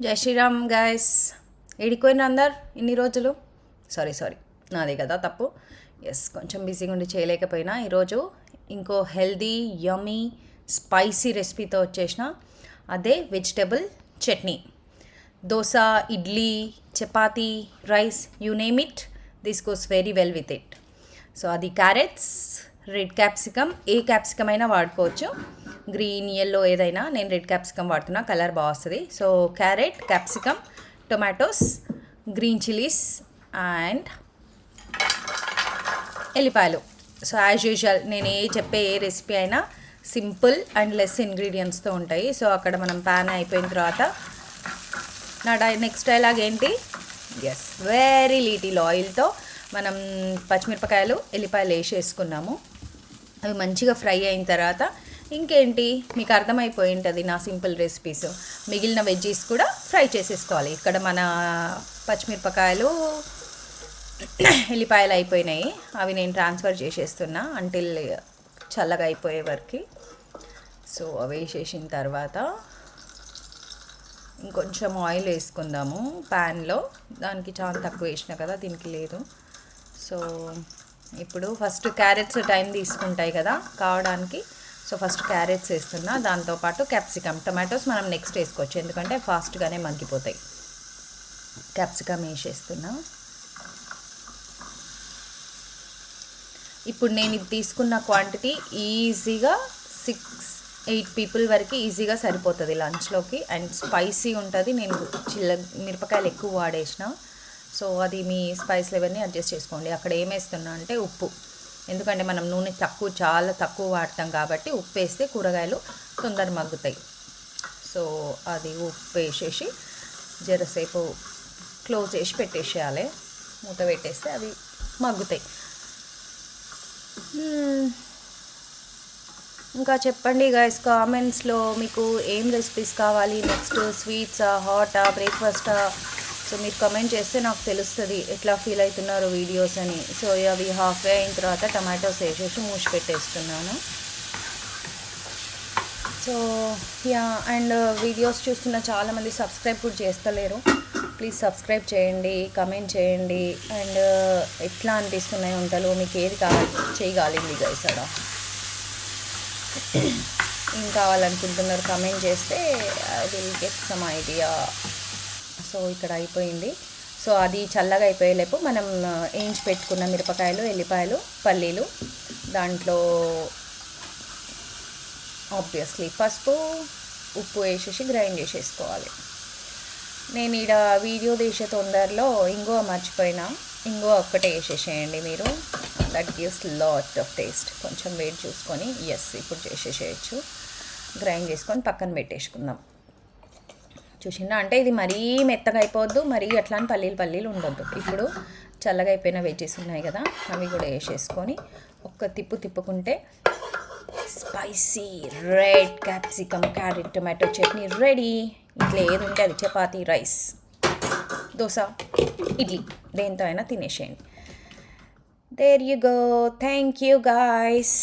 జై శ్రీరామ్ గైస్. ఏడిపోయిన అందరు ఇన్ని రోజులు. సారీ నాదే కదా తప్పు. ఎస్, కొంచెం బిజీగా ఉండి చేయలేకపోయినా ఈరోజు ఇంకో హెల్దీ యమ్మీ స్పైసీ రెసిపీతో వచ్చేసిన. అదే vegetable chutney. Dosa, idli, chapati, rice, you name it, this goes very well with it. So అది క్యారెట్స్, రెడ్ క్యాప్సికమ్, ఏ క్యాప్సికమ్ అయినా వాడుకోవచ్చు, గ్రీన్, ఎల్లో ఏదైనా. నేను రెడ్ క్యాప్సికమ్ వాడుతున్నా, కలర్ బాగా వస్తుంది. So carrot, capsicum, tomatoes, green chillies and ఎల్లిపాయలు. సో యాజ్ యూజువల్ నేను చెప్పే ఏ రెసిపీ అయినా సింపుల్ అండ్ లెస్ ఇంగ్రీడియంట్స్తో ఉంటాయి. సో అక్కడ మనం ప్యాన్ అయిపోయిన తర్వాత నెక్స్ట్ డైలాగ్ ఏంటి? ఎస్, వెరీ లిటిల్ ఆయిల్తో మనం పచ్చిమిరపకాయలు, ఎల్లిపాయలు వేసేసుకున్నాము. అవి మంచిగా ఫ్రై అయిన తర్వాత ఇంకేంటి, మీకు అర్థమైపోయి ఉంటుంది నా సింపుల్ రెసిపీస్. మిగిలిన వెజ్జీస్ కూడా ఫ్రై చేసేసుకోవాలి. ఇక్కడ మన పచ్చిమిరపకాయలు, ఎల్లిపాయలు అయిపోయినాయి, అవి నేను ట్రాన్స్ఫర్ చేసేస్తున్నా అంటిల్ చల్లగా అయిపోయే వరకు. సో అవి వేసేసిన తర్వాత ఇంకొంచెం ఆయిల్ వేసుకుందాము ప్యాన్లో. దానికి చాలా తక్కువ వేసిన కదా, దీనికి లేదు. సో ఇప్పుడు ఫస్ట్ క్యారెట్స్ టైం తీసుకుంటాయి కదా కావడానికి. సో ఫస్ట్ క్యారెట్స్ వేస్తున్నా, దాంతోపాటు క్యాప్సికమ్, టొమాటోస్ మనం నెక్స్ట్ వేసుకోవచ్చు ఎందుకంటే ఫాస్ట్గానే మగ్గిపోతాయి. క్యాప్సికమ్ వేసేస్తున్నా. ఇప్పుడు నేను ఇది తీసుకున్న క్వాంటిటీ ఈజీగా 6-8 పీపుల్ వరకు ఈజీగా సరిపోతుంది లంచ్లోకి. అండ్ స్పైసీ ఉంటుంది. నేను మిరపకాయలు ఎక్కువ వాడేసిన. సో అది మీ స్పైస్ లెవెల్ని అడ్జస్ట్ చేసుకోండి. అక్కడ ఏం వేస్తున్నా అంటే ఉప్పు, ఎందుకంటే మనం నూనె చాలా తక్కువ వాడతాం కాబట్టి ఉప్పు వేస్తే కూరగాయలు తొందర మగ్గుతాయి. సో అది ఉప్పు వేసేసి జరసేపు క్లోజ్ చేసి పెట్టేసేయాలి. మూత పెట్టేస్తే అవి మగ్గుతాయి. ఇంకా చెప్పండి గైస్ కామెంట్స్లో మీకు ఏం రెసిపీస్ కావాలి, నెక్స్ట్ స్వీట్సా, హాటా, బ్రేక్ఫాస్టా. సో మీరు కమెంట్ చేస్తే నాకు తెలుస్తుంది ఎట్లా ఫీల్ అవుతున్నారు వీడియోస్ అని. సో అవి హాఫ్ వే అయిన తర్వాత టమాటోస్ వేసేసి మూసి పెట్టేస్తున్నాను. సో యా, అండ్ వీడియోస్ చూస్తున్న చాలామంది సబ్స్క్రైబ్ కూడా చేస్తలేరు. ప్లీజ్ సబ్స్క్రైబ్ చేయండి, కమెంట్ చేయండి. అండ్ ఎట్లా అనిపిస్తున్నాయి వంటలు, మీకు ఏది చేయగలిగింది గైస్ అలా ఏం కావాలనుకుంటున్నారు కమెంట్ చేస్తే I will get some idea. So ఇక్కడ అయిపోయింది. సో అది చల్లగా అయిపోయేలేపు మనం వేయించి పెట్టుకున్న మిరపకాయలు, ఎల్లిపాయలు, పల్లీలు, దాంట్లో ఆబ్వియస్లీ పసుపు, ఉప్పు వేసేసి గ్రైండ్ చేసేసుకోవాలి. నేను ఇక్కడ వీడియో తీసే తొందరలో ఇంగువ మర్చిపోయినా, ఇంగువ ఒక్కటే వేసేసేయండి మీరు. That gives lot of taste. కొంచెం వెయిట్ చూసుకొని ఇప్పుడు చేసేసేయచ్చు. గ్రైండ్ చేసుకొని పక్కన పెట్టేసుకుందాం. చూసిందా, అంటే ఇది మరీ మెత్తగా అయిపోవద్దు, మరీ అట్లా అని పల్లీలు ఉండొద్దు. ఇప్పుడు చల్లగా అయిపోయిన వెజ్జెస్ ఉన్నాయి కదా, అవి కూడా వేసేసుకొని ఒక్క తిప్పుకుంటే spicy red capsicum, carrot, tomato chutney ready. ఇట్లా ఏది ఉంటే అది, చపాతీ, రైస్, దోశ, ఇడ్లీ, దేంతో అయినా తినేసేయండి. There you go. Thank you guys.